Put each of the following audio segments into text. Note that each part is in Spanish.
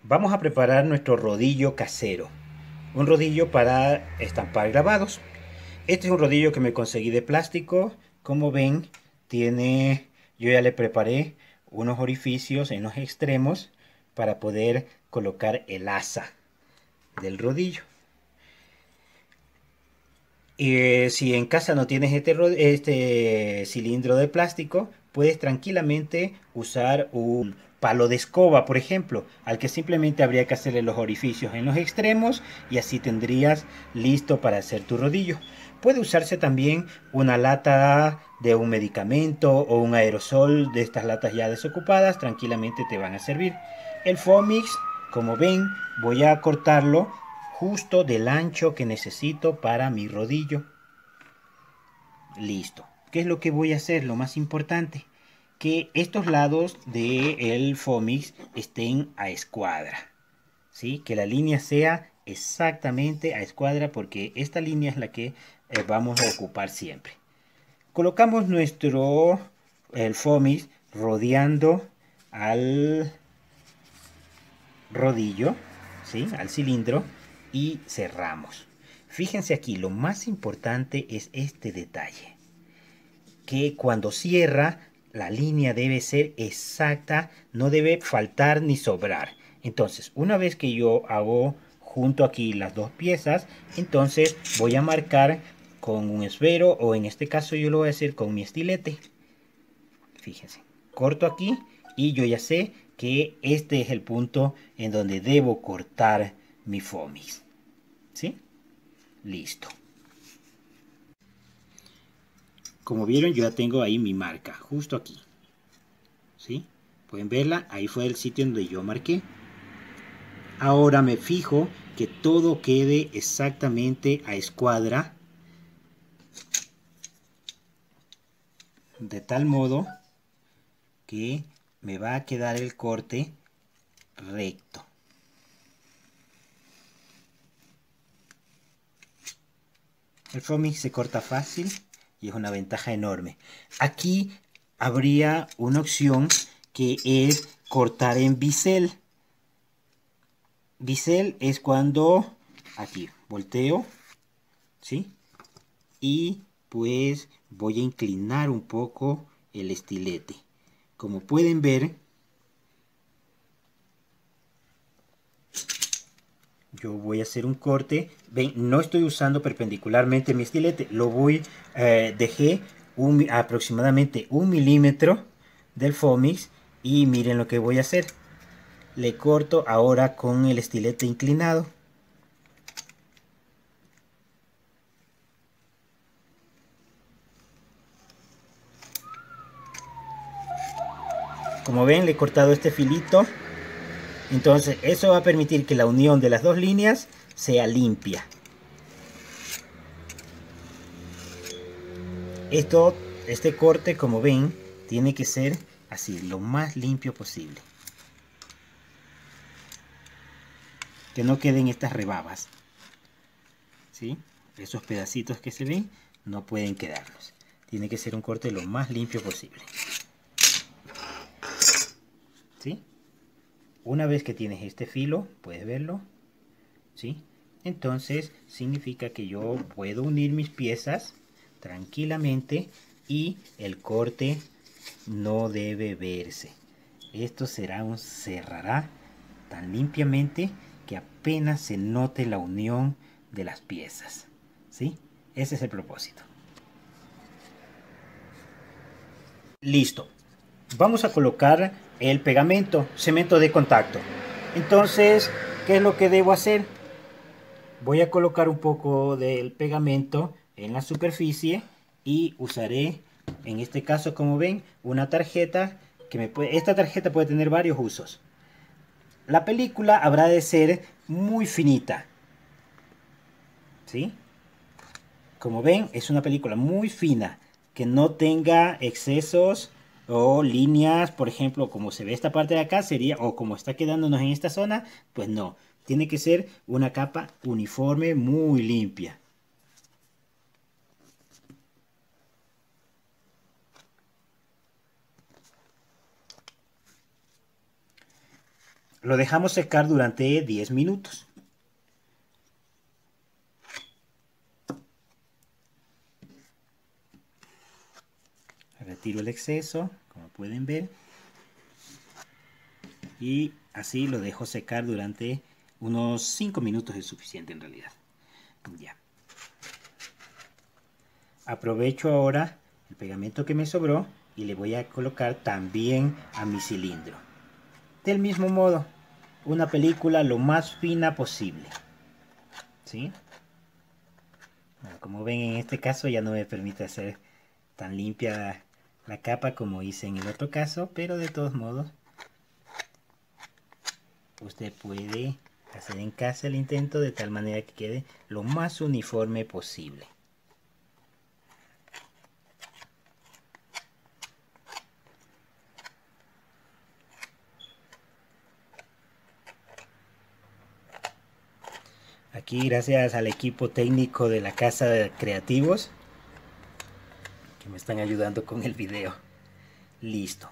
Vamos a preparar nuestro rodillo casero, un rodillo para estampar grabados. Este es un rodillo que me conseguí de plástico. Como ven, yo ya le preparé unos orificios en los extremos para poder colocar el asa del rodillo. Si en casa no tienes este cilindro de plástico, puedes tranquilamente usar un palo de escoba, por ejemplo, al que simplemente habría que hacerle los orificios en los extremos y así tendrías listo para hacer tu rodillo. Puede usarse también una lata de un medicamento o un aerosol de estas latas ya desocupadas, tranquilamente te van a servir. El Fomix, como ven, voy a cortarlo justo del ancho que necesito para mi rodillo. Listo. ¿Qué es lo que voy a hacer? Lo más importante, que estos lados del Fomix estén a escuadra, ¿sí? Que la línea sea exactamente a escuadra porque esta línea es la que vamos a ocupar siempre. Colocamos el Fomix rodeando al rodillo, ¿sí? Al cilindro y cerramos. Fíjense aquí, lo más importante es este detalle, que cuando cierra la línea debe ser exacta, no debe faltar ni sobrar. Entonces, una vez que yo hago junto aquí las dos piezas, entonces voy a marcar con un esfero o en este caso yo lo voy a hacer con mi estilete. Fíjense, corto aquí y yo ya sé que este es el punto en donde debo cortar mi fomis. ¿Sí? Listo. Como vieron, yo ya tengo ahí mi marca, justo aquí. ¿Sí? Pueden verla, ahí fue el sitio donde yo marqué. Ahora me fijo que todo quede exactamente a escuadra, de tal modo que me va a quedar el corte recto. El foaming se corta fácil y es una ventaja enorme. Aquí habría una opción que es cortar en bisel. Bisel es cuando aquí volteo, ¿sí? Y pues voy a inclinar un poco el estilete. Como pueden ver, yo voy a hacer un corte. Ven, no estoy usando perpendicularmente mi estilete. Dejé aproximadamente 1 milímetro del Fomix. Y miren lo que voy a hacer. Le corto ahora con el estilete inclinado. Como ven, le he cortado este filito. Entonces eso va a permitir que la unión de las dos líneas sea limpia. Este corte, como ven, tiene que ser así, lo más limpio posible. Que no queden estas rebabas, ¿sí? Esos pedacitos que se ven no pueden quedarnos. Tiene que ser un corte lo más limpio posible, ¿sí? Una vez que tienes este filo, puedes verlo, ¿sí? Entonces significa que yo puedo unir mis piezas tranquilamente y el corte no debe verse. Esto cerrará tan limpiamente que apenas se note la unión de las piezas, ¿sí? Ese es el propósito. Listo. Vamos a colocar el pegamento, cemento de contacto. Entonces, ¿qué es lo que debo hacer? Voy a colocar un poco del pegamento en la superficie y usaré, en este caso, como ven, una tarjeta esta tarjeta puede tener varios usos. La película habrá de ser muy finita, ¿sí? Como ven, es una película muy fina, que no tenga excesos o líneas, por ejemplo, como se ve esta parte de acá, sería, o como está quedándonos en esta zona, pues no. Tiene que ser una capa uniforme, muy limpia. Lo dejamos secar durante 10 minutos. Retiro el exceso, como pueden ver. Y así lo dejo secar durante unos 5 minutos, es suficiente en realidad. Ya. Aprovecho ahora el pegamento que me sobró y le voy a colocar también a mi cilindro. Del mismo modo, una película lo más fina posible. ¿Sí? Bueno, como ven, en este caso ya no me permite hacer tan limpia la capa como hice en el otro caso, pero de todos modos usted puede hacer en casa el intento de tal manera que quede lo más uniforme posible. Aquí, gracias al equipo técnico de la Casa de Creativos, que me están ayudando con el video. Listo.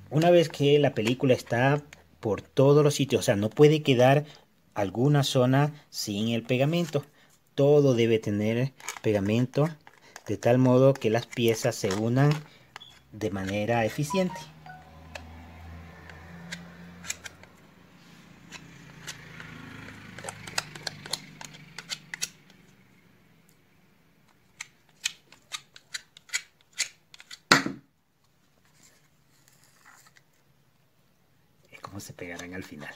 Una vez que la película está por todos los sitios, o sea, no puede quedar alguna zona sin el pegamento. Todo debe tener pegamento de tal modo que las piezas se unan de manera eficiente. Es como se pegarán al final.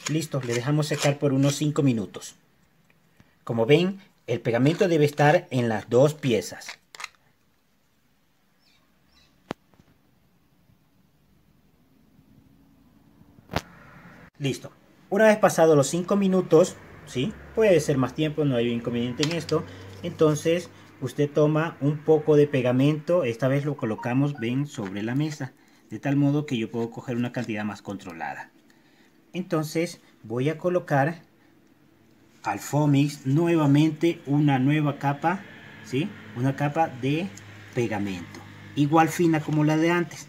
Listo, le dejamos secar por unos 5 minutos. Como ven, el pegamento debe estar en las dos piezas. Listo. Una vez pasados los 5 minutos, ¿sí? Puede ser más tiempo, no hay inconveniente en esto. Entonces, usted toma un poco de pegamento. Esta vez lo colocamos, ven, sobre la mesa. De tal modo que yo puedo coger una cantidad más controlada. Entonces, voy a colocar al Foamix nuevamente una nueva capa, ¿sí? Una capa de pegamento. Igual fina como la de antes.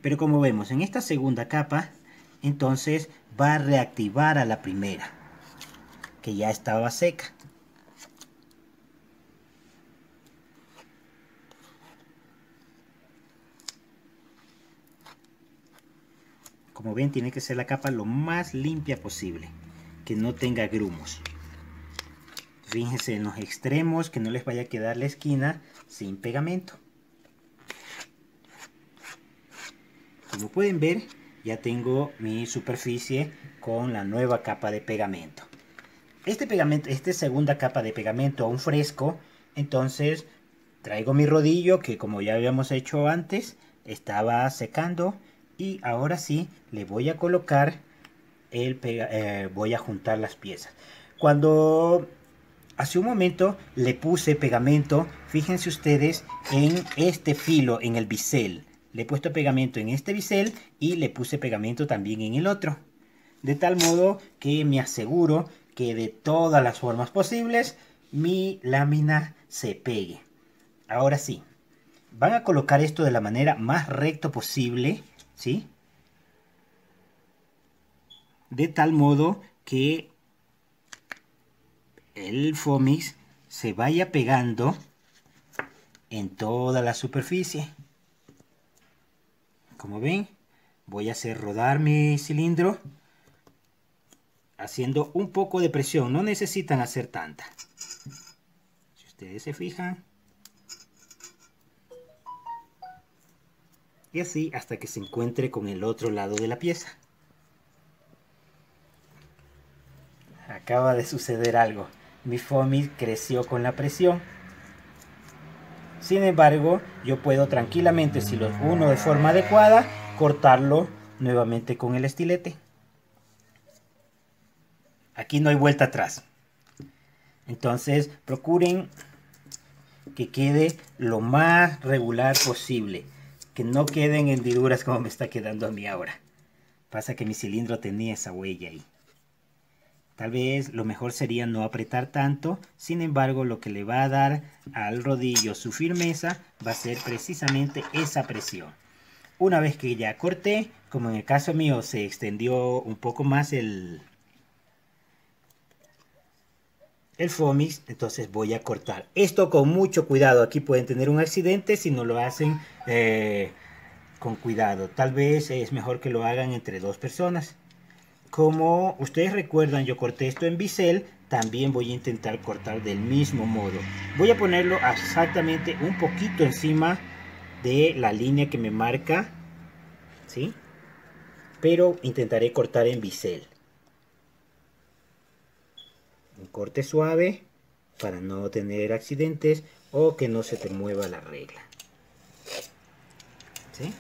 Pero como vemos, en esta segunda capa, entonces va a reactivar a la primera, que ya estaba seca. Como ven, tiene que ser la capa lo más limpia posible, que no tenga grumos. Fíjense en los extremos, que no les vaya a quedar la esquina sin pegamento. Como pueden ver, ya tengo mi superficie con la nueva capa de pegamento. Esta segunda capa de pegamento aún fresco, entonces traigo mi rodillo que, como ya habíamos hecho antes, estaba secando, y ahora sí le voy a colocar voy a juntar las piezas. Cuando hace un momento le puse pegamento, fíjense ustedes en este filo, en el bisel. Le he puesto pegamento en este bisel y le puse pegamento también en el otro. De tal modo que me aseguro que de todas las formas posibles mi lámina se pegue. Ahora sí, van a colocar esto de la manera más recto posible, ¿sí? De tal modo que el Foamix se vaya pegando en toda la superficie. Como ven, voy a hacer rodar mi cilindro haciendo un poco de presión. No necesitan hacer tanta. Si ustedes se fijan. Y así hasta que se encuentre con el otro lado de la pieza. Acaba de suceder algo. Mi Foamix creció con la presión. Sin embargo, yo puedo tranquilamente, si los uno de forma adecuada, cortarlo nuevamente con el estilete. Aquí no hay vuelta atrás. Entonces, procuren que quede lo más regular posible. Que no queden hendiduras como me está quedando a mí ahora. Pasa que mi cilindro tenía esa huella ahí. Tal vez lo mejor sería no apretar tanto, sin embargo lo que le va a dar al rodillo su firmeza va a ser precisamente esa presión. Una vez que ya corté, como en el caso mío se extendió un poco más el foamis, entonces voy a cortar. Esto con mucho cuidado, aquí pueden tener un accidente si no lo hacen con cuidado. Tal vez es mejor que lo hagan entre dos personas. Como ustedes recuerdan, yo corté esto en bisel, también voy a intentar cortar del mismo modo. Voy a ponerlo exactamente un poquito encima de la línea que me marca, ¿sí? Pero intentaré cortar en bisel. Un corte suave para no tener accidentes o que no se te mueva la regla, ¿sí?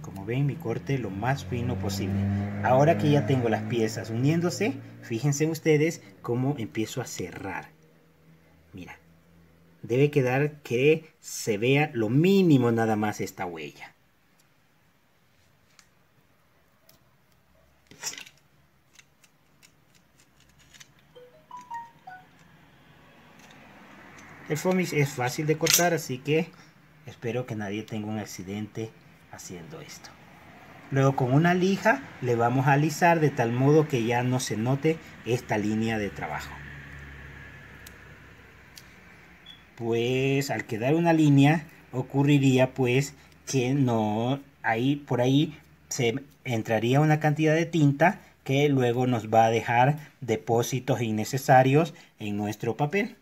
Como ven, mi corte lo más fino posible. Ahora que ya tengo las piezas uniéndose, fíjense ustedes cómo empiezo a cerrar. Mira, debe quedar que se vea lo mínimo nada más esta huella. El foamis es fácil de cortar, así que espero que nadie tenga un accidente haciendo esto. Luego con una lija le vamos a alisar de tal modo que ya no se note esta línea de trabajo. Pues al quedar una línea ocurriría pues que no, por ahí se entraría una cantidad de tinta que luego nos va a dejar depósitos innecesarios en nuestro papel.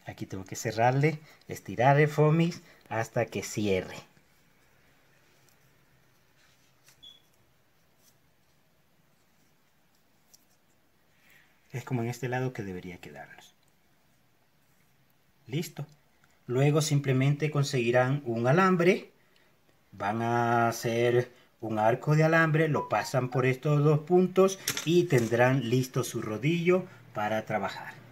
Aquí tengo que cerrarle, estirar el foamis hasta que cierre. Es como en este lado que debería quedarnos. Listo. Luego simplemente conseguirán un alambre. Van a hacer un arco de alambre, lo pasan por estos dos puntos y tendrán listo su rodillo para trabajar.